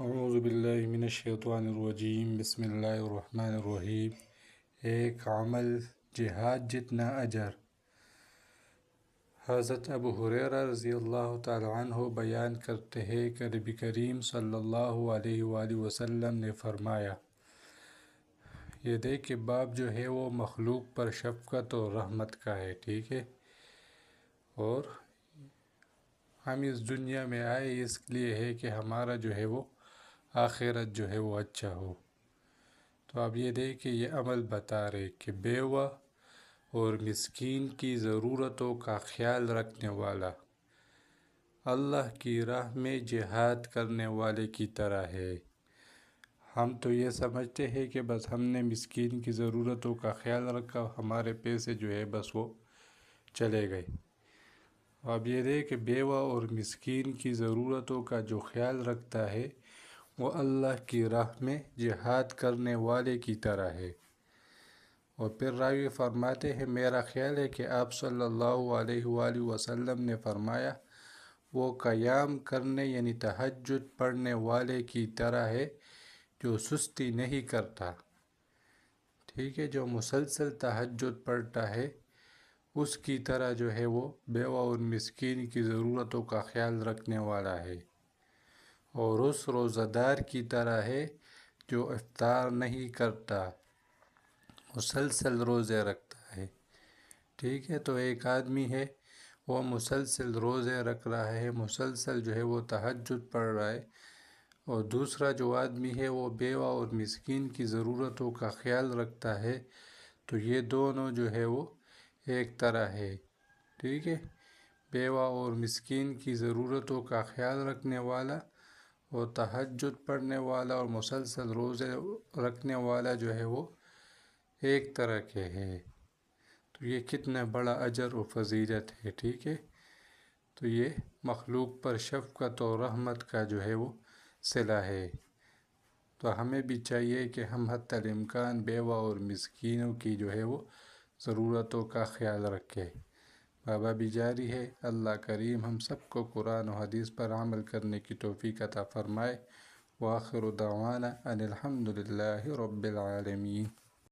اعوذ باللہ من الشیطان الرجیم، بسم اللہ الرحمن الرحیم۔ ایک عمل جہاد جتنا اجر۔ حضرت ابو ہریرہ رضی اللہ تعالی عنہ بیان کرتے ہیں کہ نبی کریم صلی اللہ علیہ وآلہ وسلم نے فرمایا، یہ دیکھ باب جو ہے وہ مخلوق پر شفقت اور رحمت کا ہے، ٹھیک ہے، اور ہم اس دنیا میں آئے اس لیے ہے کہ ہمارا جو ہے وہ آخرت جو ہے وہ اچھا ہو۔ تو اب یہ دیکھیں، یہ عمل بتا رہے کہ بیوہ اور مسکین کی ضرورتوں کا خیال رکھنے والا اللہ کی راہ میں جہاد کرنے والے کی طرح ہے۔ ہم تو یہ سمجھتے ہیں کہ بس ہم نے مسکین کی ضرورتوں کا خیال رکھا، ہمارے پیسے جو ہے بس وہ چلے گئے۔ اب یہ دیکھ کہ بیوہ اور مسکین کی ضرورتوں کا جو خیال رکھتا ہے وہ اللہ کی راہ میں جہاد کرنے والے کی طرح ہے۔ اور پھر راوی فرماتے ہیں، میرا خیال ہے کہ آپ صلی اللہ علیہ وآلہ وسلم نے فرمایا، وہ قیام کرنے یعنی تہجد پڑھنے والے کی طرح ہے جو سستی نہیں کرتا، ٹھیک ہے، جو مسلسل تہجد پڑھتا ہے اس کی طرح جو ہے وہ بیوہ اور مسکین کی ضرورتوں کا خیال رکھنے والا ہے، اور اس روزہ دار کی طرح ہے جو افطار نہیں کرتا، مسلسل روزے رکھتا ہے، ٹھیک ہے۔ تو ایک آدمی ہے وہ مسلسل روزے رکھ رہا ہے، مسلسل جو ہے وہ تہجد پڑھ رہا ہے، اور دوسرا جو آدمی ہے وہ بیوہ اور مسکین کی ضرورتوں کا خیال رکھتا ہے، تو یہ دونوں جو ہے وہ ایک طرح ہے، ٹھیک ہے۔ بیوہ اور مسکین کی ضرورتوں کا خیال رکھنے والا اور تہجد پڑھنے والا اور مسلسل روزے رکھنے والا جو ہے وہ ایک طرح کے ہے۔ تو یہ کتنا بڑا اجر و فضیلت ہے، ٹھیک ہے۔ تو یہ مخلوق پر شفقت و رحمت کا جو ہے وہ صلہ ہے۔ تو ہمیں بھی چاہیے کہ ہم حتی الامکان بیوہ اور مسکینوں کی جو ہے وہ ضرورتوں کا خیال رکھیں۔ بابا بھی جاری ہے، اللہ کریم ہم سب کو قرآن و حدیث پر عمل کرنے کی توفیق عطا فرمائے۔ وآخر دعوانا ان الحمد للہ رب العالمین۔